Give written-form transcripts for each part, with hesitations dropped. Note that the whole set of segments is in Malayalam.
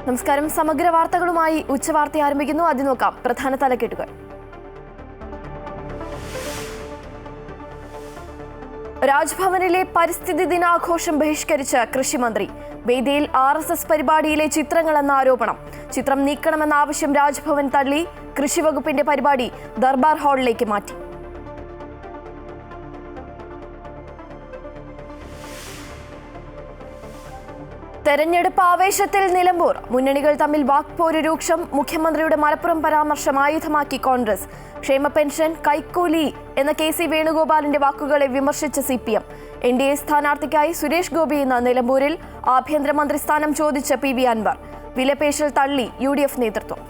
നമസ്കാരം. സമഗ്ര വാർത്തകളുമായി ഉച്ചവാർത്ത ആരംഭിക്കുന്നു. ആദ്യം നോക്കാം പ്രധാന തലക്കെട്ടുകൾ. രാജ്ഭവനിലെ പരിസ്ഥിതി ദിനാഘോഷം ബഹിഷ്കരിച്ച് കൃഷിമന്ത്രി. വേദിയിൽ RSS പരിപാടിയിലെ ചിത്രങ്ങളെന്ന ആരോപണം. ചിത്രം നീക്കണമെന്ന ആവശ്യം രാജ്ഭവൻ തള്ളി. കൃഷിവകുപ്പിന്റെ പരിപാടി ദർബാർ ഹാളിലേക്ക് മാറ്റി. തെരഞ്ഞെടുപ്പ് ആവേശത്തിൽ നിലമ്പൂർ. മുന്നണികൾ തമ്മിൽ വാക്പോര് രൂക്ഷം. മുഖ്യമന്ത്രിയുടെ മലപ്പുറം പരാമർശം ആയുധമാക്കി കോൺഗ്രസ്. ക്ഷേമ പെൻഷൻ, കൈക്കൂലി എന്ന KC വേണുഗോപാലിന്റെ വാക്കുകളെ വിമർശിച്ച CPM. NDA സ്ഥാനാർത്ഥിക്കായി സുരേഷ് ഗോപി ഇന്ന് നിലമ്പൂരിൽ. ആഭ്യന്തരമന്ത്രി സ്ഥാനം ചോദിച്ച PV അൻവർ. വിലപേശൽ തള്ളി UDF നേതൃത്വം.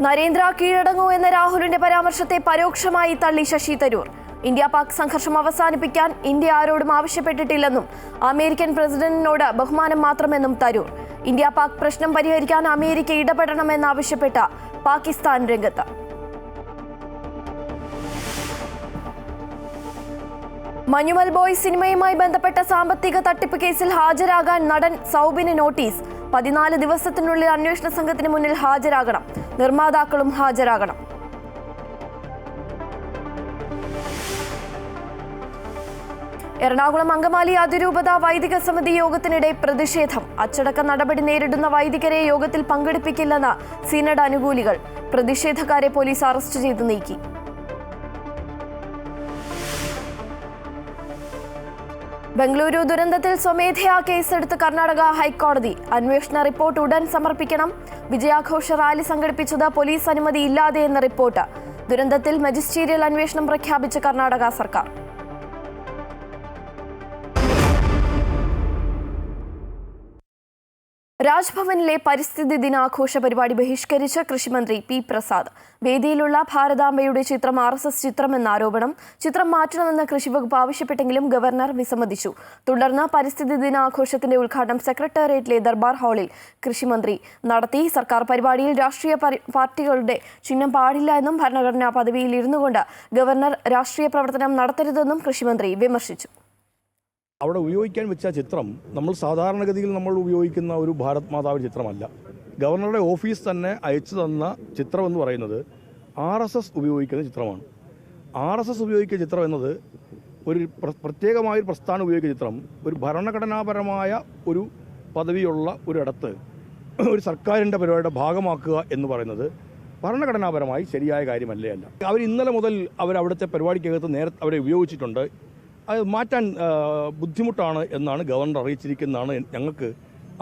നരേന്ദ്ര കീഴടങ്ങൂ എന്ന രാഹുലിന്റെ പരാമർശത്തെ പരോക്ഷമായി തള്ളി ശശി തരൂർ. ഇന്ത്യ പാക് സംഘർഷം അവസാനിപ്പിക്കാൻ ഇന്ത്യ ആരോടും ആവശ്യപ്പെട്ടിട്ടില്ലെന്നും അമേരിക്കൻ പ്രസിഡന്റിനോട് ബഹുമാനം മാത്രമെന്നും തരൂർ. ഇന്ത്യ പാക് പ്രശ്നം പരിഹരിക്കാൻ അമേരിക്ക ഇടപെടണമെന്നാവശ്യപ്പെട്ട പാകിസ്ഥാൻ രംഗത്ത്. മഞ്ഞുമൽ ബോയ്സ് സിനിമയുമായി ബന്ധപ്പെട്ട സാമ്പത്തിക തട്ടിപ്പ് കേസിൽ ഹാജരാകാൻ നടൻ സൗബിന് നോട്ടീസ്. 14 ദിവസത്തിനുള്ളിൽ അന്വേഷണ സംഘത്തിന് മുന്നിൽ ഹാജരാകണം. നിർമ്മാതാക്കളും ഹാജരാകണം. എറണാകുളം അങ്കമാലി അതിരൂപത വൈദിക സമിതി യോഗത്തിനിടെ പ്രതിഷേധം. അച്ചടക്ക നടപടി നേരിടുന്ന വൈദികരെ യോഗത്തിൽ പങ്കെടുപ്പിക്കില്ലെന്ന് സിനഡ് അനുകൂലികൾ. പ്രതിഷേധക്കാരെ പോലീസ് അറസ്റ്റ് ചെയ്ത് നീക്കി. ബംഗളൂരു ദുരന്തത്തിൽ സ്വമേധയാ കേസെടുത്ത് കർണാടക ഹൈക്കോടതി. അന്വേഷണ റിപ്പോർട്ട് ഉടൻ സമർപ്പിക്കണം. വിജയാഘോഷ റാലി സംഘടിപ്പിച്ചത് പോലീസ് അനുമതി ഇല്ലാതെ എന്ന റിപ്പോർട്ട്. ദുരന്തത്തിൽ മജിസ്റ്റീരിയൽ അന്വേഷണം പ്രഖ്യാപിച്ച കർണാടക സർക്കാർ. രാജ്ഭവനിലെ പരിസ്ഥിതി ദിനാഘോഷ പരിപാടി ബഹിഷ്കരിച്ച് കൃഷിമന്ത്രി P. പ്രസാദ്. വേദിയിലുള്ള ഭാരതാംബയുടെ ചിത്രം RSS ചിത്രമെന്ന ആരോപണം. ചിത്രം മാറ്റണമെന്ന് കൃഷിവകുപ്പ് ആവശ്യപ്പെട്ടെങ്കിലും ഗവർണർ വിസമ്മതിച്ചു. തുടർന്ന് പരിസ്ഥിതി ദിനാഘോഷത്തിന്റെ ഉദ്ഘാടനം സെക്രട്ടേറിയറ്റിലെ ദർബാർ ഹാളിൽ കൃഷിമന്ത്രി നടത്തി. സർക്കാർ പരിപാടിയിൽ രാഷ്ട്രീയ പാർട്ടികളുടെ ചിഹ്നം പാടില്ല എന്നും ഭരണഘടനാ പദവിയിൽ ഇരുന്നുകൊണ്ട് ഗവർണർ രാഷ്ട്രീയ പ്രവർത്തനം നടത്തരുതെന്നും കൃഷിമന്ത്രി വിമർശിച്ചു. അവിടെ ഉപയോഗിക്കാൻ വെച്ച ചിത്രം നമ്മൾ സാധാരണഗതിയിൽ നമ്മൾ ഉപയോഗിക്കുന്ന ഒരു ഭാരത് മാതാവിൻ്റെ ചിത്രമല്ല. ഗവർണറുടെ ഓഫീസ് തന്നെ അയച്ചു തന്ന ചിത്രം എന്ന് പറയുന്നത് RSS ഉപയോഗിക്കുന്ന ചിത്രമാണ്. RSS ഉപയോഗിക്കുന്ന ചിത്രം എന്നത് ഒരു പ്രത്യേകമായൊരു പ്രസ്ഥാനം ഉപയോഗിക്കുന്ന ചിത്രം ഒരു ഭരണഘടനാപരമായ ഒരു പദവിയുള്ള ഒരിടത്ത് ഒരു സർക്കാരിൻ്റെ പരിപാടിയുടെ ഭാഗമാക്കുക എന്ന് പറയുന്നത് ഭരണഘടനാപരമായി ശരിയായ കാര്യമല്ലേ അല്ല. അവർ ഇന്നലെ മുതൽ അവരവിടുത്തെ പരിപാടിക്കകത്ത് നേരത്തെ അവരെ ഉപയോഗിച്ചിട്ടുണ്ട്. അത് മാറ്റാൻ ബുദ്ധിമുട്ടാണ് എന്നാണ് ഗവർണർ അറിയിച്ചിരിക്കുന്നതാണ് ഞങ്ങൾക്ക്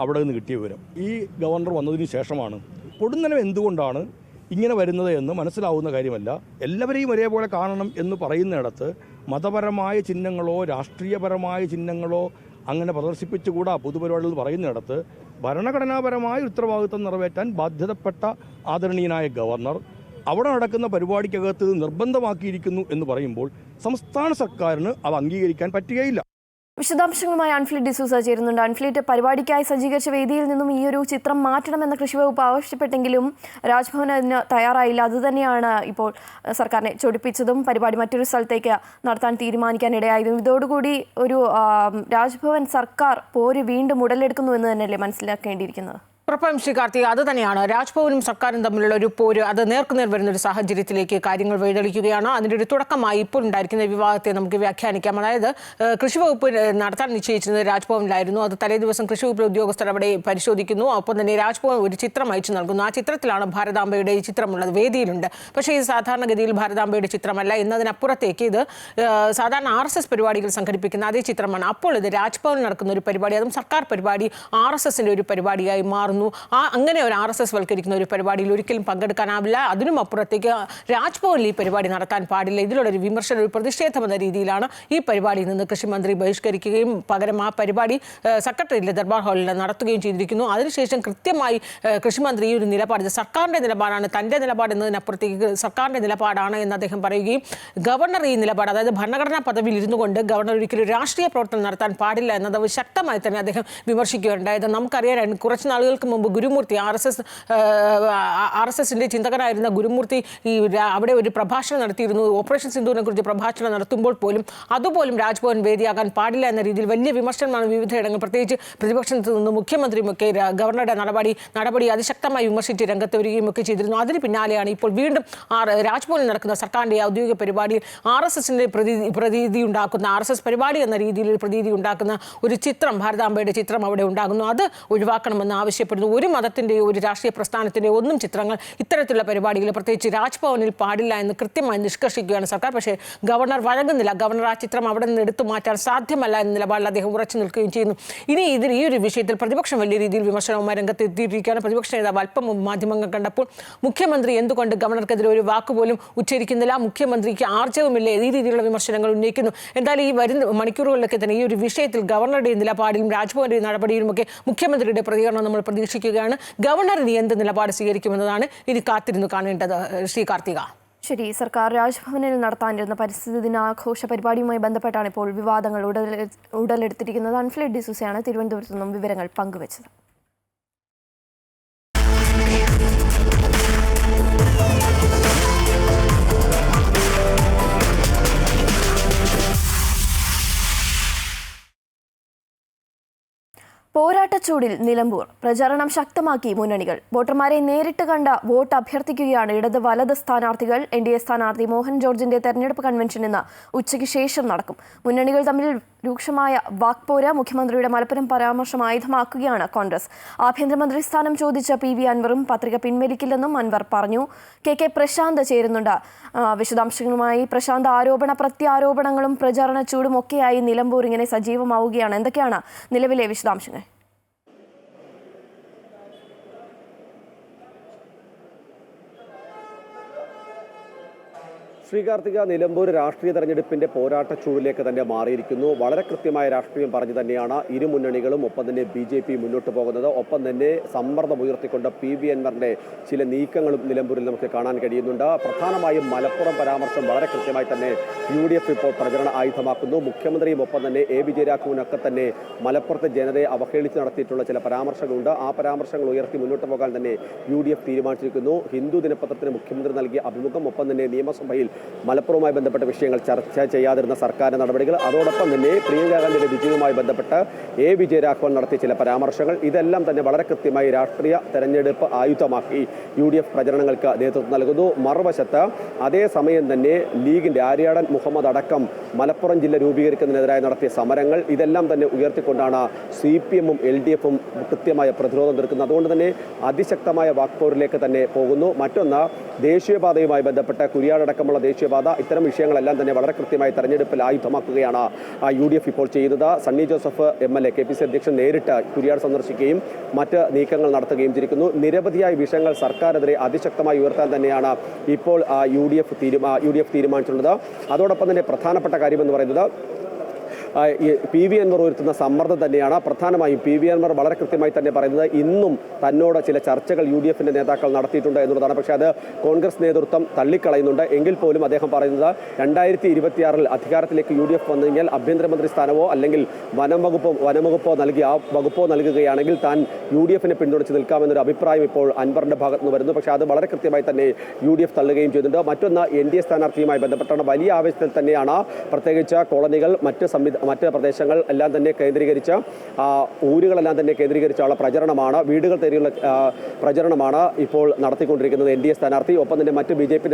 അവിടെ നിന്ന് കിട്ടിയ വിവരം. ഈ ഗവർണർ വന്നതിന് ശേഷമാണ് പൊടുന്നനെ എന്തുകൊണ്ടാണ് ഇങ്ങനെ വരുന്നത് എന്ന് മനസ്സിലാവുന്ന കാര്യമല്ല. എല്ലാവരെയും ഒരേപോലെ കാണണം എന്ന് പറയുന്നിടത്ത് മതപരമായ ചിഹ്നങ്ങളോ രാഷ്ട്രീയപരമായ ചിഹ്നങ്ങളോ അങ്ങനെ പ്രദർശിപ്പിച്ചുകൂടാ പൊതുപരിപാടികൾ പറയുന്നിടത്ത് ഭരണഘടനാപരമായ ഉത്തരവാദിത്വം നിറവേറ്റാൻ ബാധ്യതപ്പെട്ട ആദരണീയനായ ഗവർണർ അവിടെ നടക്കുന്ന പരിപാടിക്കകത്ത് നിർബന്ധമാക്കിയിരിക്കുന്നു എന്ന് പറയുമ്പോൾ സംസ്ഥാന സർക്കാരിന് അത് അംഗീകരിക്കാൻ പറ്റുകയില്ല. വിശദാംശങ്ങളുമായി അൻഫ്ലിറ്റ് ഡിസൂസ ചേരുന്നുണ്ട്. അൻഫ്ലിറ്റ്, പരിപാടിക്കായി സജ്ജീകരിച്ച വേദിയിൽ നിന്നും ഈ ഒരു ചിത്രം മാറ്റണമെന്ന് കൃഷിവകുപ്പ് ആവശ്യപ്പെട്ടെങ്കിലും രാജ്ഭവൻ അതിന് തയ്യാറായില്ല. അതുതന്നെയാണ് ഇപ്പോൾ സർക്കാരിനെ ചൊടിപ്പിച്ചതും പരിപാടി മറ്റൊരു സ്ഥലത്തേക്ക് നടത്താൻ തീരുമാനിക്കാനിടയായതും. ഇതോടുകൂടി ഒരു രാജ്ഭവൻ സർക്കാർ പോര് വീണ്ടും ഉടലെടുക്കുന്നു എന്ന് തന്നെയല്ലേ മനസ്സിലാക്കേണ്ടിയിരിക്കുന്നത്? ഉറപ്പായും ശ്രീ കാർത്തിക, അത് തന്നെയാണ്. രാജ്ഭവനും സർക്കാരും തമ്മിലുള്ള ഒരു പോര് അത് നേർക്കുനേർ വരുന്ന ഒരു സാഹചര്യത്തിലേക്ക് കാര്യങ്ങൾ വഴിതെളിക്കുകയാണ്. അതിൻ്റെ ഒരു തുടക്കമായി ഇപ്പോൾ ഉണ്ടായിരിക്കുന്ന വിവാദത്തെ നമുക്ക് വ്യാഖ്യാനിക്കാം. അതായത് കൃഷിവകുപ്പ് നടത്താൻ നിശ്ചയിച്ചിരുന്നത് രാജ്ഭവനിലായിരുന്നു. അത് തലേ ദിവസം കൃഷിവകുപ്പിലെ ഉദ്യോഗസ്ഥർ അവിടെ പരിശോധിക്കുന്നു. ഒപ്പം തന്നെ രാജ്ഭവൻ ഒരു ചിത്രം അയച്ചു നൽകുന്നു. ആ ചിത്രത്തിലാണ് ഭാരതാംബയുടെ ഈ ചിത്രമുള്ളത്, വേദിയിലുണ്ട്. പക്ഷേ ഇത് സാധാരണഗതിയിൽ ഭാരതാംബയുടെ ചിത്രമല്ല. എന്നതിനപ്പുറത്തേക്ക് ഇത് സാധാരണ RSS പരിപാടികൾ സംഘടിപ്പിക്കുന്ന അതേ ചിത്രമാണ്. അപ്പോൾ ഇത് രാജ്ഭവനിൽ നടക്കുന്ന ഒരു പരിപാടി, അതും സർക്കാർ പരിപാടി RSSന്റെ ഒരു പരിപാടിയായി മാറുന്നു. അങ്ങനെ ഒരു RSS വൽക്കരിക്കുന്ന ഒരു പരിപാടിയിൽ ഒരിക്കലും പങ്കെടുക്കാനാവില്ല. അതിനും അപ്പുറത്തേക്ക് രാജ്ഭവനിൽ ഈ പരിപാടി നടത്താൻ പാടില്ല. ഇതിലുള്ള ഒരു വിമർശനം, ഒരു പ്രതിഷേധം എന്ന രീതിയിലാണ് ഈ പരിപാടിയിൽ നിന്ന് കൃഷിമന്ത്രി ബഹിഷ്കരിക്കുകയും പകരം ആ പരിപാടി സെക്രട്ടേറിയറ്റിലെ ദർബാർ ഹാളിൽ നടത്തുകയും ചെയ്തിരിക്കുന്നു. അതിനുശേഷം കൃത്യമായി കൃഷിമന്ത്രി ഈ ഒരു നിലപാട് സർക്കാരിൻ്റെ നിലപാടാണ്, തൻ്റെ നിലപാട് എന്നതിനപ്പുറത്തേക്ക് സർക്കാരിൻ്റെ നിലപാടാണ് എന്ന് അദ്ദേഹം പറയുകയും ഗവർണർ ഈ നിലപാട്, അതായത് ഭരണഘടനാ പദവിയിൽ ഇരുന്നു കൊണ്ട് ഗവർണർ ഒരിക്കലും രാഷ്ട്രീയ പ്രവർത്തനം നടത്താൻ പാടില്ല എന്നത് ശക്തമായി തന്നെ അദ്ദേഹം വിമർശിക്കുകയുണ്ടായത് നമുക്കറിയാൻ കുറച്ച് നാളുകൾക്ക് മുമ്പ് ഗുരുമൂർത്തി RSSന്റെ ചിന്തകനായിരുന്ന ഗുരുമൂർത്തി അവിടെ ഒരു പ്രഭാഷണം നടത്തിയിരുന്നു. ഓപ്പറേഷൻ സിന്ദൂരിനെ കുറിച്ച് പ്രഭാഷണം നടത്തുമ്പോൾ പോലും അതുപോലും രാജ്ഭവൻ വേദിയാകാൻ പാടില്ല എന്ന രീതിയിൽ വലിയ വിമർശനമാണ് വിവിധയിടങ്ങൾ, പ്രത്യേകിച്ച് പ്രതിപക്ഷത്തു നിന്ന് മുഖ്യമന്ത്രിയുമൊക്കെ ഗവർണറുടെ നടപടി അതിശക്തമായി വിമർശിച്ച് രംഗത്ത് വരികയുമൊക്കെ ചെയ്തിരുന്നു. അതിന് പിന്നാലെയാണ് ഇപ്പോൾ വീണ്ടും രാജ്ഭവനിൽ നടക്കുന്ന സർക്കാരിൻ്റെ ഔദ്യോഗിക പരിപാടിയിൽ RSSന്റെ പ്രതീതി ഉണ്ടാക്കുന്ന RSS പരിപാടി എന്ന രീതിയിൽ പ്രതീതി ഉണ്ടാക്കുന്ന ഒരു ചിത്രം, ഭാരതാംബയുടെ ചിത്രം അവിടെ ഉണ്ടാകുന്നു. അത് ഒഴിവാക്കണമെന്ന് ആവശ്യപ്പെടുന്നു. ഒരു മതത്തിൻ്റെയോ ഒരു രാഷ്ട്രീയ പ്രസ്ഥാനത്തിൻ്റെയോ ഒന്നും ചിത്രങ്ങൾ ഇത്തരത്തിലുള്ള പരിപാടികൾ പ്രത്യേകിച്ച് രാജ്ഭവനിൽ പാടില്ല എന്ന് കൃത്യമായി നിഷ്കർഷിക്കുകയാണ് സർക്കാർ. പക്ഷേ ഗവർണർ വഴങ്ങുന്നില്ല. ഗവർണർ ആ ചിത്രം അവിടെ നിന്ന് എടുത്തു മാറ്റാൻ സാധ്യമല്ല എന്ന നിലപാടിൽ അദ്ദേഹം ഉറച്ചു നിൽക്കുകയും ചെയ്യുന്നു. ഇനി ഈ ഒരു വിഷയത്തിൽ പ്രതിപക്ഷം വലിയ രീതിയിൽ വിമർശനവുമായി രംഗത്ത് എത്തിയിരിക്കുകയാണ്. പ്രതിപക്ഷ നേതാവ് അല്പം മാധ്യമങ്ങൾ കണ്ടപ്പോൾ മുഖ്യമന്ത്രി എന്തുകൊണ്ട് ഗവർണർക്കെതിരെ ഒരു വാക്കുപോലും ഉച്ചരിക്കുന്നില്ല, മുഖ്യമന്ത്രിക്ക് ആർജവുമില്ല, ഈ രീതിയിലുള്ള വിമർശനങ്ങൾ ഉന്നയിക്കുന്നു. എന്തായാലും ഈ വരുന്ന മണിക്കൂറുകളിലൊക്കെ തന്നെ ഈ ഒരു വിഷയത്തിൽ ഗവർണറുടെ നിലപാടിലും രാജ്ഭവന്റെ നടപടിയിലുമൊക്കെ മുഖ്യമന്ത്രിയുടെ പ്രതികരണം നമ്മൾ പ്രതീക്ഷിക്കുകയാണ്. ഗവർണർ ഇനി എന്ത് നിലപാട് സ്വീകരിക്കുമെന്നതാണ് ഇനി കാത്തിരുന്നു കാണേണ്ടത്. ശ്രീ കാർത്തിക. ശരി, സർക്കാർ രാജ്ഭവനിൽ നടത്താനിരുന്ന പരിസ്ഥിതി ദിനാഘോഷ പരിപാടിയുമായി ബന്ധപ്പെട്ടാണ് ഇപ്പോൾ വിവാദങ്ങൾ ഉടലെടുത്തിരിക്കുന്നത്. അൻഫ്ലഡ് ഡിസൂസയാണ് തിരുവനന്തപുരത്ത് നിന്നും വിവരങ്ങൾ പങ്കുവച്ചത്. പോരാട്ടച്ചൂടിൽ നിലമ്പൂർ പ്രചാരണം ശക്തമാക്കി മുന്നണികൾ. വോട്ടർമാരെ നേരിട്ട് കണ്ട വോട്ട് അഭ്യർത്ഥിക്കുകയാണ് ഇടത് വലത് സ്ഥാനാർത്ഥികൾ. NDA സ്ഥാനാർത്ഥി മോഹൻ ജോർജിന്റെ തെരഞ്ഞെടുപ്പ് കൺവെൻഷൻ ഇന്ന് ഉച്ചയ്ക്ക് ശേഷം നടക്കും. മുന്നണികൾ തമ്മിൽ രൂക്ഷമായ വാക്പോര്. മുഖ്യമന്ത്രിയുടെ മലപ്പുറം പരാമർശം ആയുധമാക്കുകയാണ് കോൺഗ്രസ്. ആഭ്യന്തരമന്ത്രി സ്ഥാനം ചോദിച്ച PV അൻവറും പത്രിക പിൻവലിക്കില്ലെന്നും അൻവർ പറഞ്ഞു. KK പ്രശാന്ത് ചേരുന്നുണ്ട്. വിശദാംശങ്ങളുമായി പ്രശാന്ത്, ആരോപണ പ്രത്യാരോപണങ്ങളും പ്രചാരണ ചൂടും ഒക്കെയായി നിലമ്പൂർ ഇങ്ങനെ സജീവമാവുകയാണ്. എന്തൊക്കെയാണ് നിലവിലെ വിശദാംശങ്ങൾ? ശ്രീകാർത്തിക, നിലമ്പൂർ രാഷ്ട്രീയ തെരഞ്ഞെടുപ്പിന്റെ പോരാട്ട ചൂടിലേക്ക് തന്നെ മാറിയിരിക്കുന്നു. വളരെ കൃത്യമായ രാഷ്ട്രീയം പറഞ്ഞു തന്നെയാണ് ഇരു മുന്നണികളും ഒപ്പം തന്നെ BJP മുന്നോട്ട് പോകുന്നത്. ഒപ്പം തന്നെ സമ്മർദ്ദം ഉയർത്തിക്കൊണ്ട് PV അൻവറിന്റെ ചില നീക്കങ്ങളും നിലമ്പൂരിൽ നമുക്ക് കാണാൻ കഴിയുന്നുണ്ട്. പ്രധാനമായും മലപ്പുറം പരാമർശം വളരെ കൃത്യമായി തന്നെ UDF ഇപ്പോൾ പ്രചരണ ആയുധമാക്കുന്നു. മുഖ്യമന്ത്രിയും ഒപ്പം തന്നെ A വിജയരാഘവനൊക്കെ തന്നെ മലപ്പുറത്തെ ജനതയെ അവഹേളിച്ച് നടത്തിയിട്ടുള്ള ചില പരാമർശങ്ങളുണ്ട്. ആ പരാമർശങ്ങൾ ഉയർത്തി മുന്നോട്ട് പോകാൻ തന്നെ UDF തീരുമാനിച്ചിരിക്കുന്നു. ഹിന്ദു ദിനപത്രത്തിന് മുഖ്യമന്ത്രി നൽകിയ അഭിമുഖം, ഒപ്പം തന്നെ നിയമസഭയിൽ മലപ്പുറവുമായി ബന്ധപ്പെട്ട വിഷയങ്ങൾ ചർച്ച ചെയ്യാതിരുന്ന സർക്കാരിന്റെ നടപടികൾ, അതോടൊപ്പം തന്നെ പ്രിയങ്ക ഗാന്ധിയുടെ വിജയവുമായി ബന്ധപ്പെട്ട് A വിജയരാഘവൻ നടത്തിയ ചില പരാമർശങ്ങൾ, ഇതെല്ലാം തന്നെ വളരെ കൃത്യമായി രാഷ്ട്രീയ തെരഞ്ഞെടുപ്പ് ആയുധമാക്കി UDF പ്രചരണങ്ങൾക്ക് നേതൃത്വം നൽകുന്നു. മറുവശത്ത് അതേസമയം തന്നെ ലീഗിന്റെ ആര്യാടൻ മുഹമ്മദ് അടക്കം മലപ്പുറം ജില്ല രൂപീകരിക്കുന്നതിനെതിരായി നടത്തിയ സമരങ്ങൾ, ഇതെല്ലാം തന്നെ ഉയർത്തിക്കൊണ്ടാണ് CPM-ഉം LDF-ഉം കൃത്യമായ പ്രതിരോധം തീർക്കുന്നത്. അതുകൊണ്ട് തന്നെ അതിശക്തമായ വാക്പോരിലേക്ക് തന്നെ പോകുന്നു. മറ്റൊന്ന്, ദേശീയപാതയുമായി ബന്ധപ്പെട്ട കുരിയാടക്കമുള്ള ദേശീയപാത, ഇത്തരം വിഷയങ്ങളെല്ലാം തന്നെ വളരെ കൃത്യമായി തെരഞ്ഞെടുപ്പിൽ ആയുധമാക്കുകയാണ് UDF ഇപ്പോൾ ചെയ്യുന്നത്. സണ്ണി ജോസഫ് MLA KPC അധ്യക്ഷൻ നേരിട്ട് കുരിയാട് സന്ദർശിക്കുകയും മറ്റ് നീക്കങ്ങൾ നടത്തുകയും ചെയ്തിരിക്കുന്നു. നിരവധിയായ വിഷയങ്ങൾ സർക്കാരിനെതിരെ അതിശക്തമായി ഉയർത്താൻ തന്നെയാണ് ഇപ്പോൾ UDF തീരുമാനിച്ചിട്ടുള്ളത്. അതോടൊപ്പം തന്നെ പ്രധാനപ്പെട്ട കാര്യമെന്ന് പറയുന്നത് PV അൻവർ ഉയർത്തുന്ന സമ്മർദ്ദം തന്നെയാണ്. പ്രധാനമായും PV അൻവർ വളരെ കൃത്യമായി തന്നെ പറയുന്നത് ഇന്നും തന്നോട് ചില ചർച്ചകൾ UDF-ന്റെ നേതാക്കൾ നടത്തിയിട്ടുണ്ട് എന്നുള്ളതാണ്. പക്ഷേ അത് കോൺഗ്രസ് നേതൃത്വം തള്ളിക്കളയുന്നുണ്ട്. എങ്കിൽ പോലും അദ്ദേഹം പറയുന്നത് 2026 അധികാരത്തിലേക്ക് UDF വന്നു കഴിഞ്ഞാൽ ആഭ്യന്തരമന്ത്രി സ്ഥാനമോ അല്ലെങ്കിൽ വനംവകുപ്പോ നൽകുകയാണെങ്കിൽ താൻ UDF-നെ പിന്തുണച്ച് നിൽക്കാമെന്നൊരു അഭിപ്രായം ഇപ്പോൾ അൻവറിന്റെ ഭാഗത്ത് നിന്ന് വരുന്നു. പക്ഷേ അത് വളരെ കൃത്യമായി തന്നെ UDF തള്ളുകയും ചെയ്തിട്ടുണ്ട്. മറ്റൊന്ന്, NDA സ്ഥാനാർത്ഥിയുമായി ബന്ധപ്പെട്ടാണ് വലിയ ആവേശത്തിൽ തന്നെയാണ്. പ്രത്യേകിച്ച് കോളനികൾ, മറ്റ് പ്രദേശങ്ങൾ എല്ലാം തന്നെ കേന്ദ്രീകരിച്ച്, ഊരുകളെല്ലാം തന്നെ കേന്ദ്രീകരിച്ചുള്ള പ്രചരണമാണ്, വീടുകൾ തേടിയുള്ള പ്രചരണമാണ് ഇപ്പോൾ നടത്തിക്കൊണ്ടിരിക്കുന്നത് NDA സ്ഥാനാർത്ഥി. ഒപ്പം തന്നെ മറ്റ് BJP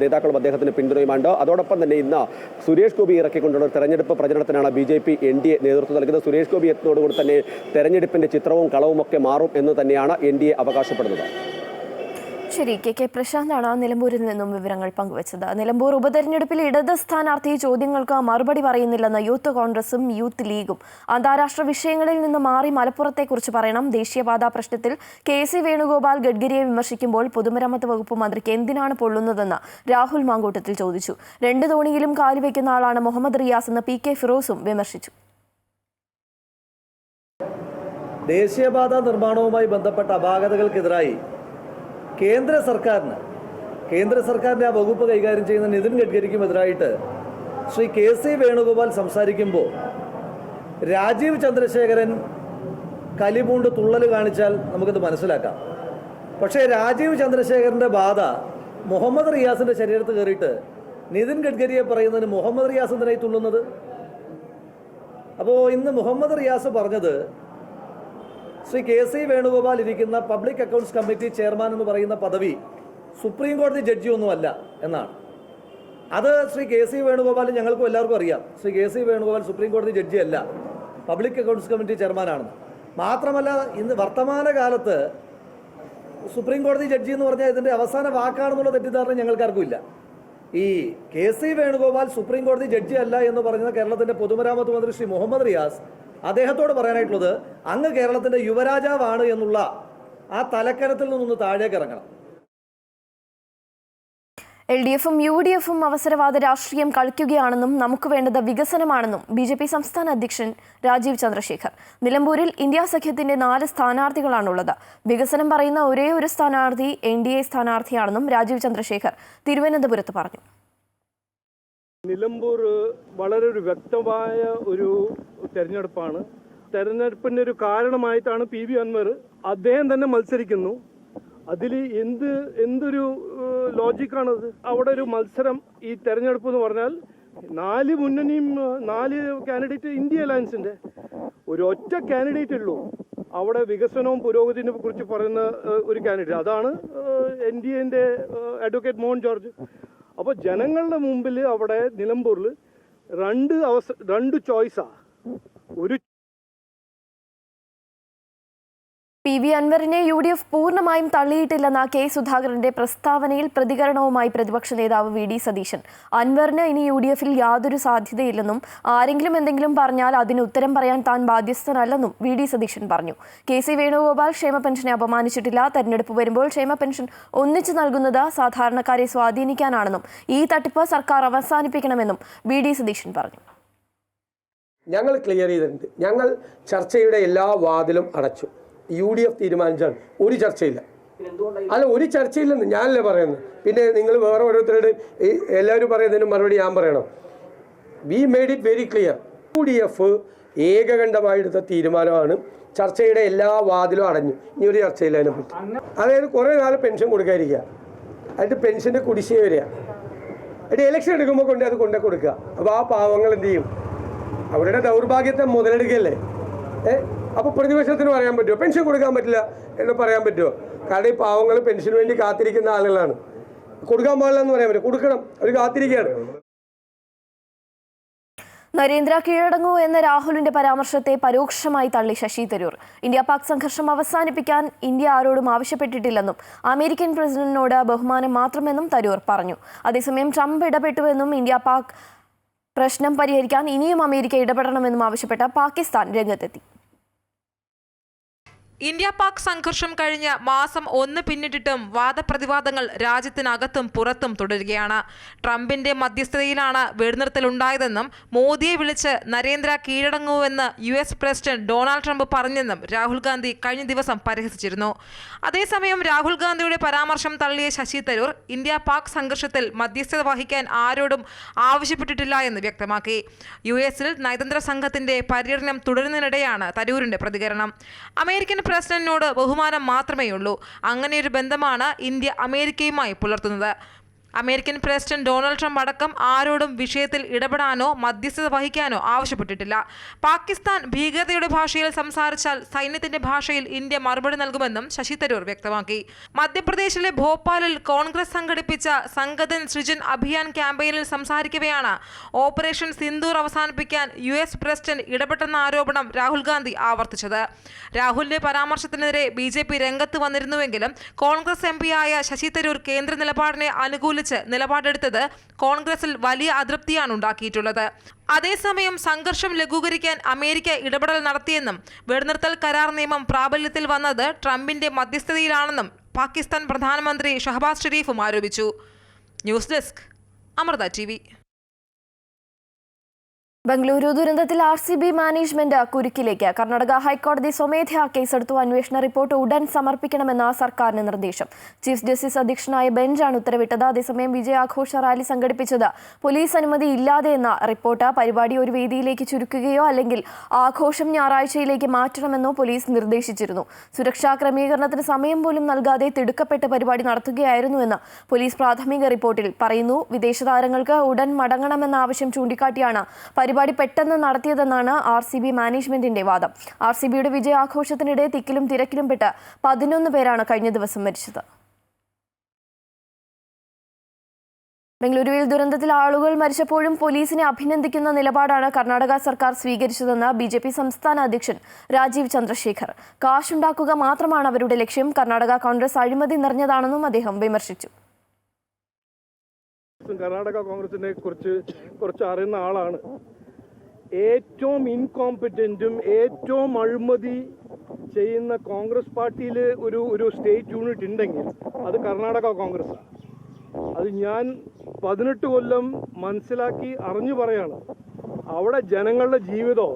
നേതാക്കളും അദ്ദേഹത്തിന് പിന്തുണയുമുണ്ട്. അതോടൊപ്പം തന്നെ ഇന്ന് സുരേഷ് ഗോപി ഇറക്കിക്കൊണ്ടുള്ള തെരഞ്ഞെടുപ്പ് പ്രചരണത്തിനാണ് BJP NDA നേതൃത്വം നൽകുന്നത്. സുരേഷ് ഗോപി എത്തുന്നതോടുകൂടി തന്നെ തെരഞ്ഞെടുപ്പിന്റെ ചിത്രവും കളവും ഒക്കെ മാറും എന്ന് തന്നെയാണ് NDA അവകാശപ്പെടുന്നത്. ശരി, KK പ്രശാന്താണ് നിലമ്പൂരിൽ നിന്നും വിവരങ്ങൾ പങ്കുവച്ചത്. നിലമ്പൂർ ഉപതെരഞ്ഞെടുപ്പിൽ ഇടത് സ്ഥാനാർത്ഥി ചോദ്യങ്ങൾക്ക് മറുപടി പറയുന്നില്ലെന്ന് യൂത്ത് കോൺഗ്രസും യൂത്ത് ലീഗും. അന്താരാഷ്ട്ര വിഷയങ്ങളിൽ നിന്ന് മാറി മലപ്പുറത്തെക്കുറിച്ച് പറയണം. ദേശീയപാതാ പ്രശ്നത്തിൽ KC വേണുഗോപാൽ ഗഡ്കരിയെ വിമർശിക്കുമ്പോൾ പൊതുമരാമത്ത് വകുപ്പ് മന്ത്രിക്ക് എന്തിനാണ് പൊള്ളുന്നതെന്ന് രാഹുൽ മാങ്കൂട്ടത്തിൽ ചോദിച്ചു. 2 തോണിയിലും കാലുവെക്കുന്ന ആളാണ് മുഹമ്മദ് റിയാസ് എന്ന് PK ഫിറോസും വിമർശിച്ചു. ദേശീയപാതാ നിർമ്മാണവുമായി ബന്ധപ്പെട്ട അപാകതകൾക്കെതിരായി കേന്ദ്ര സർക്കാരിൻ്റെ ആ വകുപ്പ് കൈകാര്യം ചെയ്യുന്ന നിതിൻ ഗഡ്കരിക്കുമെതിരായിട്ട് ശ്രീ KC വേണുഗോപാൽ സംസാരിക്കുമ്പോൾ രാജീവ് ചന്ദ്രശേഖരൻ കലിപൂണ്ട് തുള്ളൽ കാണിച്ചാൽ നമുക്കത് മനസ്സിലാക്കാം. പക്ഷേ രാജീവ് ചന്ദ്രശേഖരൻ്റെ ബാധ മുഹമ്മദ് റിയാസിൻ്റെ ശരീരത്ത് കയറിയിട്ട് നിതിൻ ഗഡ്കരിയെ പറയുന്നതിന് മുഹമ്മദ് റിയാസ് എന്തിനായി തുള്ളുന്നത്? അപ്പോൾ ഇന്ന് മുഹമ്മദ് റിയാസ് പറഞ്ഞത് ശ്രീ KC വേണുഗോപാൽ ഇരിക്കുന്ന പബ്ലിക് അക്കൗണ്ട്സ് കമ്മിറ്റി ചെയർമാൻ എന്ന് പറയുന്ന പദവി സുപ്രീം കോടതി ജഡ്ജിയൊന്നുമല്ല എന്നാണ്. അത് ശ്രീ KC വേണുഗോപാൽ ഞങ്ങൾക്കും എല്ലാവർക്കും അറിയാം. ശ്രീ KC വേണുഗോപാൽ സുപ്രീം കോടതി ജഡ്ജിയല്ല, പബ്ലിക് അക്കൗണ്ട്സ് കമ്മിറ്റി ചെയർമാനാണെന്ന്. മാത്രമല്ല ഇന്ന് വർത്തമാനകാലത്ത് സുപ്രീം കോടതി ജഡ്ജി എന്ന് പറഞ്ഞാൽ ഇതിൻ്റെ അവസാന വാക്കാണെന്നുള്ള തെറ്റിദ്ധാരണ ഞങ്ങൾക്കാർക്കും ഇല്ല. ഈ KC വേണുഗോപാൽ സുപ്രീം കോടതി ജഡ്ജി അല്ല എന്ന് പറയുന്ന കേരളത്തിൻ്റെ പൊതുമരാമത്ത് മന്ത്രി ശ്രീ മുഹമ്മദ് റിയാസ്, അദ്ദേഹത്തോട് പറയാനായിട്ടുള്ളത് അങ്ങ് കേരളത്തിൻ്റെ യുവരാജാവാണ് എന്നുള്ള ആ തലക്കനത്തിൽ നിന്നൊന്ന് താഴേക്ക് ഇറങ്ങണം. LDFും UDFും അവസരവാദ രാഷ്ട്രീയം കളിക്കുകയാണെന്നും നമുക്ക് വേണ്ടത് വികസനമാണെന്നും BJP സംസ്ഥാന അധ്യക്ഷൻ രാജീവ് ചന്ദ്രശേഖർ. നിലമ്പൂരിൽ ഇന്ത്യ സഖ്യത്തിന്റെ 4 സ്ഥാനാർത്ഥികളാണുള്ളത്. വികസനം പറയുന്ന ഒരേ ഒരു സ്ഥാനാർത്ഥി NDA സ്ഥാനാർത്ഥിയാണെന്നും രാജീവ് ചന്ദ്രശേഖർ തിരുവനന്തപുരത്ത് പറഞ്ഞു. നിലമ്പൂർ വളരെ ഒരു വ്യക്തമായ ഒരു തെരഞ്ഞെടുപ്പാണ്. തെരഞ്ഞെടുപ്പിൻ്റെ ഒരു കാരണമായിട്ടാണ് PV അൻവർ അദ്ദേഹം തന്നെ മത്സരിക്കുന്നു. അതിൽ എന്തൊരു ലോജിക്കാണത്? അവിടെ ഒരു മത്സരം ഈ തെരഞ്ഞെടുപ്പ് എന്ന് പറഞ്ഞാൽ 4 മുന്നണിയും 4 കാൻഡിഡേറ്റ് ഇന്ത്യ അലയൻസിൻ്റെ ഒരൊറ്റ കാൻഡിഡേറ്റ് ഉള്ളൂ. അവിടെ വികസനവും പുരോഗതിനെ കുറിച്ച് പറയുന്ന ഒരു കാൻഡിഡേറ്റ്, അതാണ് NDAൻ്റെ അഡ്വക്കേറ്റ് മോഹൻ ജോർജ്. അപ്പോൾ ജനങ്ങളുടെ മുമ്പിൽ അവിടെ നിലമ്പൂരിൽ രണ്ട് ചോയ്സാണ്. ഒരു PV അൻവറിനെ UDF പൂർണ്ണമായും തള്ളിയിട്ടില്ലെന്ന K സുധാകരന്റെ പ്രസ്താവനയിൽ പ്രതികരണവുമായി പ്രതിപക്ഷ നേതാവ് VD സതീശൻ. അൻവറിന് ഇനി UDFിൽ യാതൊരു സാധ്യതയില്ലെന്നും ആരെങ്കിലും എന്തെങ്കിലും പറഞ്ഞാൽ അതിന് ഉത്തരം പറയാൻ താൻ ബാധ്യസ്ഥനല്ലെന്നും VD സതീശൻ പറഞ്ഞു. KC വേണുഗോപാൽ ക്ഷേമ പെൻഷനെ അപമാനിച്ചിട്ടില്ല. തെരഞ്ഞെടുപ്പ് വരുമ്പോൾ ക്ഷേമ പെൻഷൻ ഒന്നിച്ചു നൽകുന്നത് സാധാരണക്കാരെ സ്വാധീനിക്കാനാണെന്നും ഈ തട്ടിപ്പ് സർക്കാർ അവസാനിപ്പിക്കണമെന്നും VD സതീശൻ പറഞ്ഞു. ഞങ്ങൾ ക്ലിയർ ചെയ്തിട്ടുണ്ട്. ഞങ്ങൾ ചർച്ചയുടെ എല്ലാ വാതിലും അടച്ചു. UDF തീരുമാനിച്ചാൽ ഒരു ചർച്ചയില്ല. അല്ല, ഒരു ചർച്ചയില്ലെന്ന് ഞാനല്ലേ പറയുന്നത്. പിന്നെ നിങ്ങൾ വേറെ ഓരോരുത്തരുടെ എല്ലാവരും പറയുന്നതിനും മറുപടി ഞാൻ പറയണം. V made it very clear. UDF ഏകകണ്ഠമായെടുത്ത തീരുമാനമാണ്. ചർച്ചയുടെ എല്ലാ വാതിലും അടഞ്ഞു. ഇനി ഒരു ചർച്ചയില്ല അതിനെപ്പറ്റി. അതായത് കുറേ നാൾ പെൻഷൻ കൊടുക്കാതിരിക്കുക, അതിൻ്റെ പെൻഷൻ്റെ കുടിശ്ശിക വരിക, അതിൻ്റെ ഇലക്ഷൻ എടുക്കുമ്പോൾ അത് കൊണ്ടേ കൊടുക്കുക. അപ്പോൾ ആ പാവങ്ങൾ എന്ത് ചെയ്യും? അവരുടെ ദൗർഭാഗ്യത്തെ മുതലെടുക്കല്ലേ. അപ്പോൾ പ്രതിപക്ഷത്തിന് പറയാൻ പറ്റുമോ പെൻഷൻ കൊടുക്കാൻ പറ്റില്ല എന്ന് പറയാൻ പറ്റുമോ? കാരണം ഈ പാവങ്ങൾ പെൻഷന് വേണ്ടി കാത്തിരിക്കുന്ന ആളുകളാണ്. കൊടുക്കാൻ പാടില്ല എന്ന് പറയാൻ പറ്റും? കൊടുക്കണം, അവർ കാത്തിരിക്കുകയാണ്. നരേന്ദ്ര കീഴടങ്ങൂ എന്ന രാഹുലിന്റെ പരാമർശത്തെ പരോക്ഷമായി തള്ളി ശശി തരൂർ. ഇന്ത്യ പാക് സംഘർഷം അവസാനിപ്പിക്കാൻ ഇന്ത്യ ആരോടും ആവശ്യപ്പെട്ടിട്ടില്ലെന്നും അമേരിക്കൻ പ്രസിഡന്റിനോട് ബഹുമാനം മാത്രമെന്നും തരൂർ പറഞ്ഞു. അതേസമയം ട്രംപ് ഇടപെട്ടുവെന്നും ഇന്ത്യ പാക് പ്രശ്നം പരിഹരിക്കാൻ ഇനിയും അമേരിക്ക ഇടപെടണമെന്നും ആവശ്യപ്പെട്ട പാകിസ്ഥാൻ രംഗത്തെത്തി. ഇന്ത്യ പാക് സംഘർഷം കഴിഞ്ഞ് മാസം 1 പിന്നിട്ടിട്ടും വാദപ്രതിവാദങ്ങൾ രാജ്യത്തിനകത്തും പുറത്തും തുടരുകയാണ്. ട്രംപിന്റെ മധ്യസ്ഥതയിലാണ് വെടിനിർത്തലുണ്ടായതെന്നും മോദിയെ വിളിച്ച് നരേന്ദ്ര കീഴടങ്ങുവെന്ന് US പ്രസിഡന്റ് ഡൊണാൾഡ് ട്രംപ് പറഞ്ഞെന്നും രാഹുൽ ഗാന്ധി കഴിഞ്ഞ ദിവസം പരിഹസിച്ചിരുന്നു. അതേസമയം രാഹുൽ ഗാന്ധിയുടെ പരാമർശം തള്ളിയ ശശി തരൂർ ഇന്ത്യ പാക് സംഘർഷത്തിൽ മധ്യസ്ഥത വഹിക്കാൻ ആരോടും ആവശ്യപ്പെട്ടിട്ടില്ല എന്ന് വ്യക്തമാക്കി. US-ൽ നയതന്ത്ര സംഘത്തിന്റെ പര്യടനം തുടരുന്നതിനിടെയാണ് തരൂരിന്റെ പ്രതികരണം. അമേരിക്കൻ പ്രസിഡന്റിനോട് ബഹുമാനം മാത്രമേയുള്ളൂ. അങ്ങനെയൊരു ബന്ധമാണ് ഇന്ത്യ അമേരിക്കയുമായി പുലർത്തുന്നത്. അമേരിക്കൻ പ്രസിഡന്റ് ഡൊണാൾഡ് ട്രംപ് അടക്കം ആരോടും വിഷയത്തിൽ ഇടപെടാനോ മധ്യസ്ഥത വഹിക്കാനോ ആവശ്യപ്പെട്ടിട്ടില്ല. പാകിസ്ഥാൻ ഭീകരതയുടെ ഭാഷയിൽ സംസാരിച്ചാൽ സൈന്യത്തിന്റെ ഭാഷയിൽ ഇന്ത്യ മറുപടി നൽകുമെന്നും ശശി തരൂർ വ്യക്തമാക്കി. മധ്യപ്രദേശിലെ ഭോപ്പാലിൽ കോൺഗ്രസ് സംഘടിപ്പിച്ച സംഗതൻ സൃജൻ അഭിയാൻ ക്യാമ്പയിനിൽ സംസാരിക്കവെയാണ് ഓപ്പറേഷൻ സിന്ദൂർ അവസാനിപ്പിക്കാൻ US പ്രസിഡന്റ് ഇടപെട്ടെന്ന ആരോപണം രാഹുൽ ഗാന്ധി ആവർത്തിച്ചത്. രാഹുലിന്റെ പരാമർശത്തിനെതിരെ BJP രംഗത്ത് വന്നിരുന്നുവെങ്കിലും കോൺഗ്രസ് MP-യായ ശശി തരൂർ കേന്ദ്ര നിലപാടിനെ അനുകൂലിച്ച് നിലപാടെടുത്തത് കോൺഗ്രസിൽ വലിയ അതൃപ്തിയാണ് ഉണ്ടാക്കിയിട്ടുള്ളത്. അതേസമയം സംഘർഷം ലഘൂകരിക്കാൻ അമേരിക്ക ഇടപെടൽ നടത്തിയെന്നും വെടിനിർത്തൽ കരാർ നിയമം പ്രാബല്യത്തിൽ വന്നത് ട്രംപിന്റെ മധ്യസ്ഥതയിലാണെന്നും പാകിസ്ഥാൻ പ്രധാനമന്ത്രി ഷഹബാസ് ഷെരീഫും ആരോപിച്ചു. News desk, Amrita TV. Bengaluru ദുരന്തത്തിൽ RCB മാനേജ്മെന്റ് കുരുക്കിലേക്ക്. കർണാടക ഹൈക്കോടതി സ്വമേധയാ കേസെടുത്തു. അന്വേഷണ റിപ്പോർട്ട് ഉടൻ സമർപ്പിക്കണമെന്ന സർക്കാരിന് നിർദ്ദേശം. ചീഫ് ജസ്റ്റിസ് അധ്യക്ഷനായ ബെഞ്ചാണ് ഉത്തരവിട്ടത്. അതേസമയം വിജയാഘോഷ റാലി സംഘടിപ്പിച്ചത് പോലീസ് അനുമതി ഇല്ലാതെ എന്ന റിപ്പോർട്ട്. പരിപാടി ഒരു വേദിയിലേക്ക് ചുരുക്കുകയോ അല്ലെങ്കിൽ ആഘോഷം ഞായറാഴ്ചയിലേക്ക് മാറ്റണമെന്നോ പോലീസ് നിർദ്ദേശിച്ചിരുന്നു. സുരക്ഷാ ക്രമീകരണത്തിന് സമയം പോലും നൽകാതെ തിടുക്കപ്പെട്ട് പരിപാടി നടത്തുകയായിരുന്നുവെന്ന് പോലീസ് പ്രാഥമിക റിപ്പോർട്ടിൽ പറയുന്നു. വിദേശ താരങ്ങൾക്ക് ഉടൻ മടങ്ങണമെന്ന ആവശ്യം ചൂണ്ടിക്കാട്ടിയാണ് പരിപാടി പെട്ടെന്ന് നടത്തിയതെന്നാണ് RCB മാനേജ്മെന്റിന്റെ വാദം. RCBയുടെ വിജയാഘോഷത്തിനിടെ തിക്കിലും തിരക്കിലും പെട്ട് 11 പേരാണ് കഴിഞ്ഞ ദിവസം മരിച്ചത്. ബംഗളൂരുവിൽ ദുരന്തത്തിൽ ആളുകൾ മരിച്ചപ്പോഴും പോലീസിനെ അഭിനന്ദിക്കുന്ന നിലപാടാണ് കർണാടക സർക്കാർ സ്വീകരിച്ചതെന്ന് BJP സംസ്ഥാന അധ്യക്ഷൻ രാജീവ് ചന്ദ്രശേഖർ. കാശുണ്ടാക്കുക മാത്രമാണ് അവരുടെ ലക്ഷ്യം. കർണാടക കോൺഗ്രസ് അഴിമതി നിറഞ്ഞതാണെന്നും അദ്ദേഹം വിമർശിച്ചു. കർണാടക കോൺഗ്രസിനെ കുറച്ച് അറിയുന്ന ആളാണ്. ഏറ്റവും ഇൻകോമ്പറ്റന്റും ഏറ്റവും അഴിമതി ചെയ്യുന്ന കോൺഗ്രസ് പാർട്ടിയിൽ ഒരു സ്റ്റേറ്റ് യൂണിറ്റ് ഉണ്ടെങ്കിൽ അത് കർണാടക കോൺഗ്രസ്. അത് ഞാൻ 18 കൊല്ലം മനസ്സിലാക്കി അറിഞ്ഞു പറയാണ്. അവിടെ ജനങ്ങളുടെ ജീവിതമോ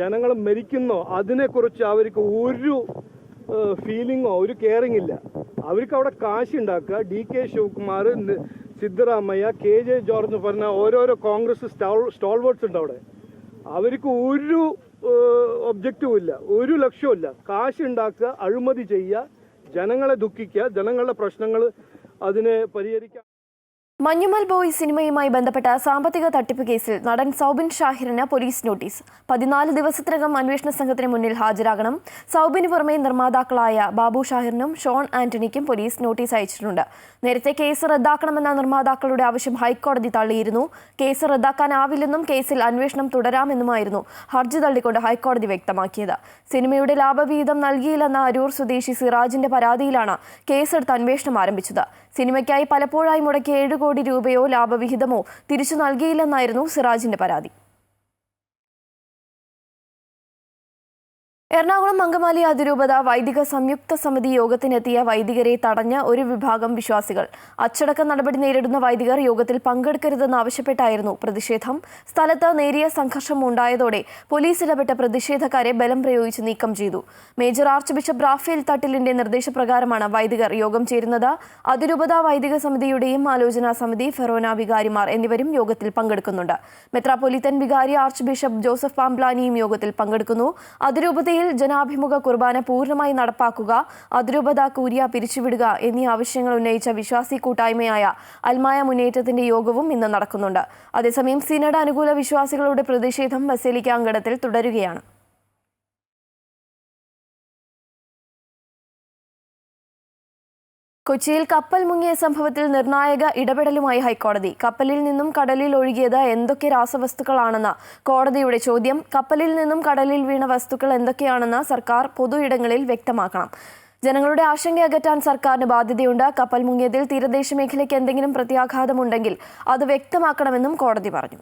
ജനങ്ങൾ മരിക്കുന്നോ അതിനെക്കുറിച്ച് അവർക്ക് ഒരു ഫീലിങ്ങോ ഒരു കെയറിങ് ഇല്ല. അവർക്ക് അവിടെ കാശുണ്ടാക്കുക. DK Shivakumar, Siddaramaiah, KJ George പറഞ്ഞ ഓരോരോ കോൺഗ്രസ് സ്റ്റോൾവേർഡ്സ് ഉണ്ട് അവിടെ. അവർക്ക് ഒരു ഒബ്ജക്റ്റീവും ഇല്ല, ഒരു ലക്ഷ്യവും ഇല്ല. കാശുണ്ടാക്കുക, അഴിമതി ചെയ്യുക, ജനങ്ങളെ ദുഃഖിക്കുക, ജനങ്ങളുടെ പ്രശ്നങ്ങൾ അതിനെ പരിഹരിക്കുക. മഞ്ഞുമൽ ബോയ് സിനിമയുമായി ബന്ധപ്പെട്ട സാമ്പത്തിക തട്ടിപ്പ് കേസിൽ നടൻ സൗബിൻ ഷാഹിറിന് പോലീസ് നോട്ടീസ്. 14 ദിവസത്തിനകം അന്വേഷണ സംഘത്തിന് മുന്നിൽ ഹാജരാകണം. സൗബിന് പുറമെ നിർമ്മാതാക്കളായ ബാബു ഷാഹിറിനും ഷോൺ ആന്റണിക്കും പോലീസ് നോട്ടീസ് അയച്ചിട്ടുണ്ട്. നേരത്തെ കേസ് റദ്ദാക്കണമെന്ന നിർമ്മാതാക്കളുടെ ആവശ്യം ഹൈക്കോടതി തള്ളിയിരുന്നു. കേസ് റദ്ദാക്കാനാവില്ലെന്നും കേസിൽ അന്വേഷണം തുടരാമെന്നുമായിരുന്നു ഹർജി തള്ളിക്കൊണ്ട് ഹൈക്കോടതി വ്യക്തമാക്കിയത്. സിനിമയുടെ ലാഭവിഹിതം നൽകിയില്ലെന്ന അരൂർ സ്വദേശി സിറാജിന്റെ പരാതിയിലാണ് കേസെടുത്ത് അന്വേഷണം ആരംഭിച്ചത്. സിനിമയ്ക്കായി പലപ്പോഴായി മുടക്കിയ 7 കോടി രൂപയോ ലാഭവിഹിതമോ തിരിച്ചു നൽകിയില്ലെന്നായിരുന്നു സിറാജിന്റെ പരാതി. എറണാകുളം അങ്കമാലി അതിരൂപത വൈദിക സംയുക്ത സമിതി യോഗത്തിനെത്തിയ വൈദികരെ തടഞ്ഞ ഒരു വിഭാഗം വിശ്വാസികൾ. അച്ചടക്ക നടപടി നേരിടുന്ന വൈദികർ യോഗത്തിൽ പങ്കെടുക്കരുതെന്നാവശ്യപ്പെട്ടായിരുന്നു പ്രതിഷേധം. സ്ഥലത്ത് നേരിയ സംഘർഷം ഉണ്ടായതോടെ പോലീസ് ഇടപെട്ട പ്രതിഷേധക്കാരെ ബലം പ്രയോഗിച്ച് നീക്കം ചെയ്തു. മേജർ ആർച്ച് ബിഷപ്പ് റാഫേൽ തട്ടിലിന്റെ നിർദ്ദേശപ്രകാരമാണ് വൈദികർ യോഗം ചേരുന്നത്. അതിരൂപത വൈദിക സമിതിയുടെയും ആലോചനാ സമിതി, ഫെറോന വികാരിമാർ എന്നിവരും യോഗത്തിൽ പങ്കെടുക്കുന്നുണ്ട്. മെത്രാപ്പൊലീത്തൻ വികാരി ആർച്ച് ബിഷപ്പ് ജോസഫ് പാംപ്ലാനിയും യോഗത്തിൽ പങ്കെടുക്കുന്നു. അതിരൂപതയിൽ ജനാഭിമുഖ കുർബാന പൂർണ്ണമായി നടപ്പാക്കുക, അതിരൂപത കൂരിയ പിരിച്ചുവിടുക എന്നീ ആവശ്യങ്ങൾ ഉന്നയിച്ച വിശ്വാസി കൂട്ടായ്മയായ അൽമായ മുന്നേറ്റത്തിന്റെ യോഗവും ഇന്ന് നടക്കുന്നുണ്ട്. അതേസമയം സിനഡ് അനുകൂല വിശ്വാസികളുടെ പ്രതിഷേധം ബസേലിക്ക അങ്കണത്തിൽ തുടരുകയാണ്. കൊച്ചിയിൽ കപ്പൽ മുങ്ങിയ സംഭവത്തിൽ നിർണായക ഇടപെടലുമായി ഹൈക്കോടതി. കപ്പലിൽ നിന്നും കടലിൽ ഒഴുകിയത് എന്തൊക്കെ രാസവസ്തുക്കളാണെന്ന കോടതിയുടെ ചോദ്യം. കപ്പലിൽ നിന്നും കടലിൽ വീണ വസ്തുക്കൾ എന്തൊക്കെയാണെന്ന് സർക്കാർ പൊതു ഇടങ്ങളിൽ വ്യക്തമാക്കണം. ജനങ്ങളുടെ ആശങ്ക അകറ്റാൻ സർക്കാരിന് ബാധ്യതയുണ്ട്. കപ്പൽ മുങ്ങിയതിൽ തീരദേശ മേഖലയ്ക്ക് എന്തെങ്കിലും പ്രത്യാഘാതമുണ്ടെങ്കിൽ അത് വ്യക്തമാക്കണമെന്നും കോടതി പറഞ്ഞു.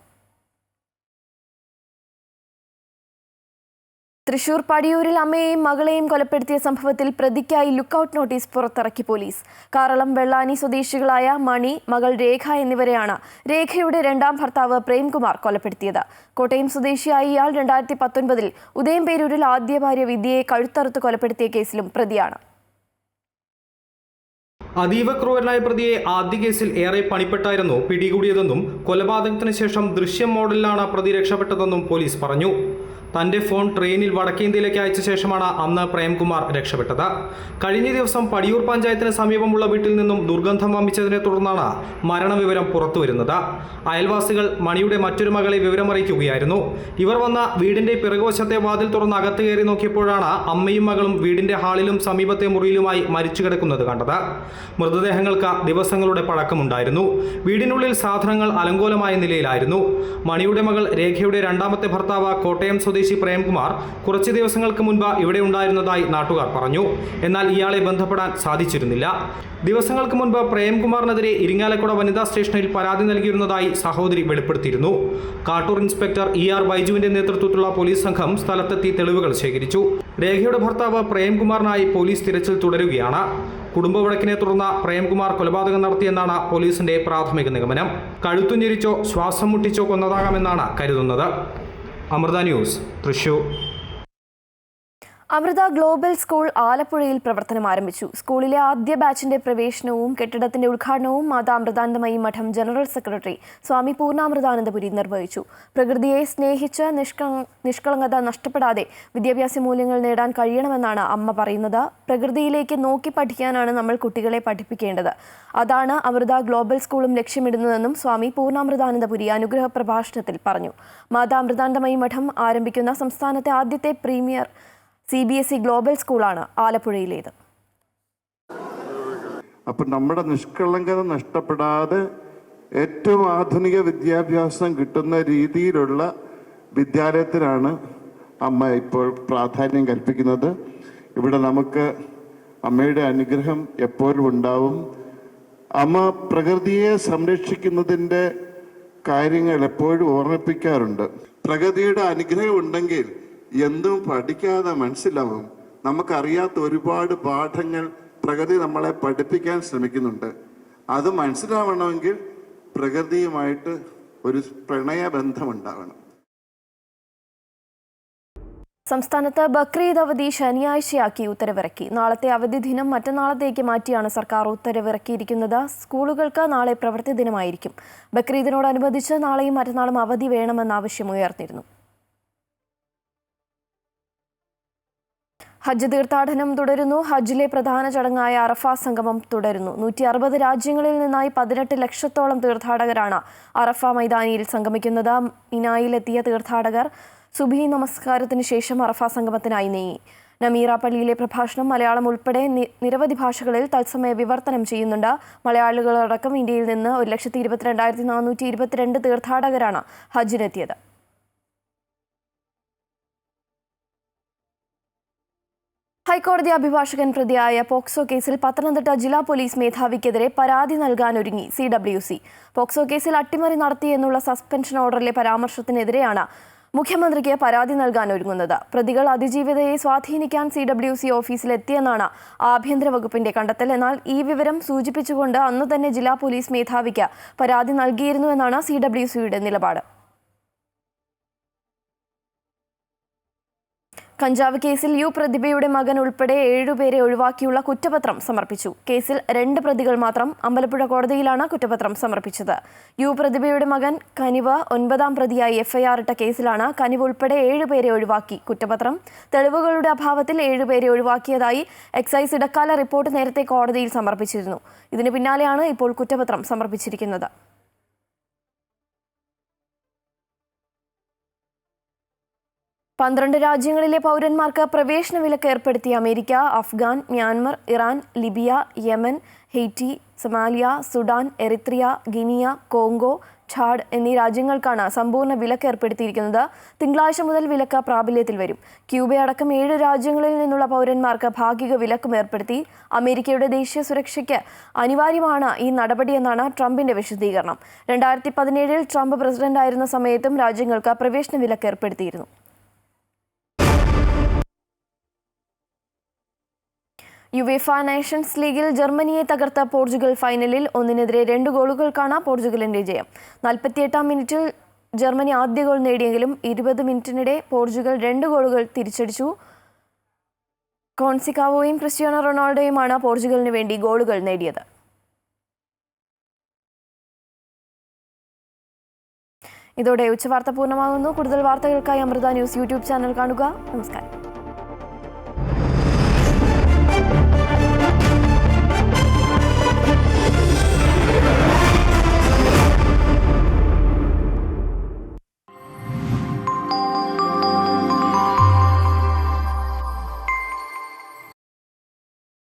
തൃശൂർ പടിയൂരിൽ അമ്മയെയും മകളെയും കൊലപ്പെടുത്തിയ സംഭവത്തിൽ പ്രതിക്കായി ലുക്കൌട്ട് നോട്ടീസ് പുറത്തിറക്കി പോലീസ്. കാറളം വെള്ളാനി സ്വദേശികളായ മണി, മകൾ രേഖ എന്നിവരെയാണ് രേഖയുടെ 2ാം ഭർത്താവ് പ്രേംകുമാർ കൊലപ്പെടുത്തിയത്. കോട്ടയം സ്വദേശിയായ ഇയാൾ 2019 ഉദയംപേരൂരിൽ ആദ്യ ഭാര്യ വിദ്യയെ കഴുത്തറുത്ത് കൊലപ്പെടുത്തിയ കേസിലും പ്രതിയാണ്. അതീവ ക്രൂരനായ പ്രതിയെ ആദ്യ കേസിൽ ഏറെ പണിപ്പെട്ടായിരുന്നു പിടികൂടിയതെന്നും കൊലപാതകത്തിന് ശേഷം ദൃശ്യം മോഡലിലാണ് പ്രതി രക്ഷപ്പെട്ടതെന്നും പോലീസ് പറഞ്ഞു. തന്റെ ഫോൺ ട്രെയിനിൽ വടക്കേന്ത്യയിലേക്ക് അയച്ച ശേഷമാണ് അന്ന് പ്രേംകുമാർ രക്ഷപ്പെട്ടത്. കഴിഞ്ഞ ദിവസം പടിയൂർ പഞ്ചായത്തിന് സമീപമുള്ള വീട്ടിൽ നിന്നും ദുർഗന്ധം വമിച്ചതിനെ തുടർന്നാണ് മരണവിവരം പുറത്തുവരുന്നത്. അയൽവാസികൾ മണിയുടെ മറ്റൊരു മകളെ വിവരമറിയിക്കുകയായിരുന്നു. ഇവർ വന്ന വീടിന്റെ പിറകുവശത്തെ വാതിൽ തുറന്ന് അകത്ത് കയറി നോക്കിയപ്പോഴാണ് അമ്മയും മകളും വീടിന്റെ ഹാളിലും സമീപത്തെ മുറിയിലുമായി മരിച്ചു കിടക്കുന്നത് കണ്ടത്. മൃതദേഹങ്ങൾക്ക് ദിവസങ്ങളുടെ പഴക്കമുണ്ടായിരുന്നു. വീടിനുള്ളിൽ സാധനങ്ങൾ അലങ്കോലമായ നിലയിലായിരുന്നു. മണിയുടെ മകൾ രേഖയുടെ 2ാമത്തെ ഭർത്താവ് കോട്ടയം സ്വദേശി പ്രേംകുമാർ കുറച്ച് ദിവസങ്ങൾക്ക് മുൻപ് ഇവിടെ ഉണ്ടായിരുന്നതായി നാട്ടുകാർ പറഞ്ഞു. എന്നാൽ ഇയാളെ ബന്ധപ്പെടാൻ സാധിച്ചിരുന്നില്ല. ദിവസങ്ങൾക്ക് മുൻപ് പ്രേംകുമാറിനെതിരെ ഇരിങ്ങാലക്കുട വനിതാ സ്റ്റേഷനിൽ പരാതി നൽകിയിരുന്നതായി സഹോദരി വെളിപ്പെടുത്തിയിരുന്നു. കാട്ടൂർ ഇൻസ്പെക്ടർ ER ബൈജുവിന്റെ നേതൃത്വത്തിലുള്ള പോലീസ് സംഘം സ്ഥലത്തെത്തി തെളിവുകൾ ശേഖരിച്ചു. രേഖയുടെ ഭർത്താവ് പ്രേംകുമാറിനായി പോലീസ് തിരച്ചിൽ തുടരുകയാണ്. കുടുംബ വഴക്കിനെ തുടർന്ന് പ്രേംകുമാർ കൊലപാതകം നടത്തിയെന്നാണ് പോലീസിന്റെ പ്രാഥമിക നിഗമനം. കഴുത്തുഞ്ഞെരിച്ചോ ശ്വാസം മുട്ടിച്ചോ കൊന്നതാകാമെന്നാണ് കരുതുന്നത്. Amrita news, Thrissur. Amrita global school ആലപ്പുഴയിൽ പ്രവർത്തനം ആരംഭിച്ചു. സ്കൂളിലെ ആദ്യ ബാച്ചിന്റെ പ്രവേശനവും കെട്ടിടത്തിന്റെ ഉദ്ഘാടനവും മാതാ അമൃതാനന്ദമയി മഠം ജനറൽ സെക്രട്ടറി സ്വാമി പൂർണ്ണാമൃതാനന്ദപുരി നിർവഹിച്ചു. പ്രകൃതിയെ സ്നേഹിച്ച് നിഷ്കളങ്കത നഷ്ടപ്പെടാതെ വിദ്യാഭ്യാസ മൂല്യങ്ങൾ നേടാൻ കഴിയണമെന്നാണ് അമ്മ പറയുന്നത്. പ്രകൃതിയിലേക്ക് നോക്കി പഠിക്കാനാണ് നമ്മൾ കുട്ടികളെ പഠിപ്പിക്കേണ്ടത്. അതാണ് അമൃത ഗ്ലോബൽ സ്കൂളും ലക്ഷ്യമിടുന്നതെന്നും സ്വാമി പൂർണ്ണാമൃതാനന്ദപുരി അനുഗ്രഹ പ്രഭാഷണത്തിൽ പറഞ്ഞു. മാതാ അമൃതാനന്ദമയി മഠം ആരംഭിക്കുന്ന സംസ്ഥാനത്തെ ആദ്യത്തെ പ്രീമിയർ CBSE ഗ്ലോബൽ സ്കൂളാണ് ആലപ്പുഴയിലേത്. അപ്പം നമ്മുടെ നിഷ്കളങ്കത നഷ്ടപ്പെടാതെ ഏറ്റവും ആധുനിക വിദ്യാഭ്യാസം കിട്ടുന്ന രീതിയിലുള്ള വിദ്യാലയത്തിനാണ് അമ്മ ഇപ്പോൾ പ്രാധാന്യം കൽപ്പിക്കുന്നത്. ഇവിടെ നമുക്ക് അമ്മയുടെ അനുഗ്രഹം എപ്പോഴും ഉണ്ടാവും. അമ്മ പ്രകൃതിയെ സംരക്ഷിക്കുന്നതിൻ്റെ കാര്യങ്ങൾ എപ്പോഴും ഓർമ്മിപ്പിക്കാറുണ്ട്. പ്രകൃതിയുടെ അനുഗ്രഹം ഉണ്ടെങ്കിൽ എന്തും പഠിക്കാതെ മനസ്സിലാവും. നമുക്കറിയാത്ത ഒരുപാട് പാഠങ്ങൾ പ്രകൃതി നമ്മളെ പഠിപ്പിക്കാൻ ശ്രമിക്കുന്നുണ്ട്. അത് മനസ്സിലാവണമെങ്കിൽ പ്രകൃതിയുമായിട്ട് ഒരു പ്രണയബന്ധമുണ്ടാവണം. സംസ്ഥാനത്ത് ബക്രീദ് അവധി ശനിയാഴ്ചയാക്കി ഉത്തരവിറക്കി. നാളത്തെ അവധി ദിനം മറ്റന്നാളത്തേക്ക് മാറ്റിയാണ് സർക്കാർ ഉത്തരവിറക്കിയിരിക്കുന്നത്. സ്കൂളുകൾക്ക് നാളെ പ്രവൃത്തി ദിനമായിരിക്കും. ബക്രീദിനോടനുബന്ധിച്ച് നാളെയും മറ്റന്നാളും അവധി വേണമെന്ന ആവശ്യം ഉയർന്നിരുന്നു. ഹജ്ജ് തീർത്ഥാടനം തുടരുന്നു. ഹജ്ജിലെ പ്രധാന ചടങ്ങായ അറഫ സംഗമം തുടരുന്നു. 160 രാജ്യങ്ങളിൽ നിന്നായി 18 ലക്ഷത്തോളം തീർത്ഥാടകരാണ് അറഫ മൈതാനിയിൽ സംഗമിക്കുന്നത്. മിനായിലെത്തിയ തീർത്ഥാടകർ സുബ്ഹി നമസ്കാരത്തിന് ശേഷം അറഫ സംഗമത്തിനായി നീങ്ങി. നമീറ പള്ളിയിലെ പ്രഭാഷണം മലയാളം ഉൾപ്പെടെ നിരവധി ഭാഷകളിൽ തത്സമയ വിവർത്തനം ചെയ്യുന്നുണ്ട്. മലയാളികളടക്കം ഇന്ത്യയിൽ നിന്ന് 122,422 തീർത്ഥാടകരാണ് ഹജ്ജിനെത്തിയത്. ഹൈക്കോടതി അഭിഭാഷകൻ പ്രതിയായ പോക്സോ കേസിൽ പത്തനംതിട്ട ജില്ലാ പോലീസ് മേധാവിക്കെതിരെ പരാതി നൽകാനൊരുങ്ങി CWC. പോക്സോ കേസിൽ അട്ടിമറി നടത്തിയെന്നുള്ള സസ്പെൻഷൻ ഓർഡറിലെ പരാമർശത്തിനെതിരെയാണ് മുഖ്യമന്ത്രിക്ക് പരാതി നൽകാനൊരുങ്ങുന്നത്. പ്രതികൾ അതിജീവിതയെ സ്വാധീനിക്കാൻ CWC ഓഫീസിലെത്തിയെന്നാണ് ആഭ്യന്തര വകുപ്പിന്റെ കണ്ടെത്തൽ. എന്നാൽ ഈ വിവരം സൂചിപ്പിച്ചുകൊണ്ട് അന്ന് തന്നെ ജില്ലാ പോലീസ് മേധാവിക്ക് പരാതി നൽകിയിരുന്നുവെന്നാണ് CWCയുടെ നിലപാട്. കഞ്ചാവ് കേസിൽ പ്രതിഭയുടെ മകൻ ഉൾപ്പെടെ 7 പേരെ ഒഴിവാക്കിയുള്ള കുറ്റപത്രം സമർപ്പിച്ചു. കേസിൽ 2 പ്രതികൾ മാത്രം അമ്പലപ്പുഴ കോടതിയിലാണ് കുറ്റപത്രം സമർപ്പിച്ചത്. പ്രതിഭയുടെ മകൻ കനിവ് 9ാം പ്രതിയായി FIR ഇട്ട കേസിലാണ് കനിവ് ഉൾപ്പെടെ 7 പേരെ ഒഴിവാക്കി കുറ്റപത്രം. തെളിവുകളുടെ അഭാവത്തിൽ 7 പേരെ ഒഴിവാക്കിയതായി എക്സൈസ് ഇടക്കാല റിപ്പോർട്ട് നേരത്തെ കോടതിയിൽ സമർപ്പിച്ചിരുന്നു. ഇതിന് പിന്നാലെയാണ് ഇപ്പോൾ കുറ്റപത്രം സമർപ്പിച്ചിരിക്കുന്നത്. 12 രാജ്യങ്ങളിലെ പൗരന്മാർക്ക് പ്രവേശന വിലക്ക് ഏർപ്പെടുത്തിയ America Afghan, Myanmar, Iran, Libya, Yemen, Haiti, Somalia, Sudan, Eritrea, guinea, Congo, Chad എന്നീ രാജ്യങ്ങൾക്കാണ് സമ്പൂർണ്ണ വിലക്ക് ഏർപ്പെടുത്തിയിരിക്കുന്നത്. തിങ്കളാഴ്ച മുതൽ വിലക്ക് പ്രാബല്യത്തിൽ വരും. ക്യൂബയടക്കം 7 രാജ്യങ്ങളിൽ നിന്നുള്ള പൗരന്മാർക്ക് ഭാഗിക വിലക്കും ഏർപ്പെടുത്തി. അമേരിക്കയുടെ ദേശീയ സുരക്ഷയ്ക്ക് അനിവാര്യമാണ് ഈ നടപടിയെന്നാണ് ട്രംപിന്റെ വിശദീകരണം. 2017 ട്രംപ് പ്രസിഡന്റായിരുന്ന സമയത്തും രാജ്യങ്ങൾക്ക് പ്രവേശന വിലക്ക് ഏർപ്പെടുത്തിയിരുന്നു. യുവേഫ നേഷൻസ് ലീഗിൽ ജർമ്മനിയെ തകർത്ത പോർച്ചുഗൽ ഫൈനലിൽ 1-2 ഗോളുകൾക്കാണ് പോർച്ചുഗലിന്റെ ജയം. 48ാം മിനിറ്റിൽ ജർമ്മനി ആദ്യ ഗോൾ നേടിയെങ്കിലും 20 മിനിറ്റിനിടെ പോർച്ചുഗൽ 2 ഗോളുകൾ തിരിച്ചടിച്ചു. കോൺസിക്കാവോയും ക്രിസ്ത്യാനോ റൊണാൾഡോയുമാണ് പോർച്ചുഗലിന് വേണ്ടി ഗോളുകൾ നേടിയത്. ഇതോടെ ഉച്ചവാർത്ത പൂർണ്ണമാകുന്നു. കൂടുതൽ വാർത്തകൾക്കായി അമൃത ന്യൂസ് യൂട്യൂബ് ചാനൽ കാണുക. നമസ്കാരം.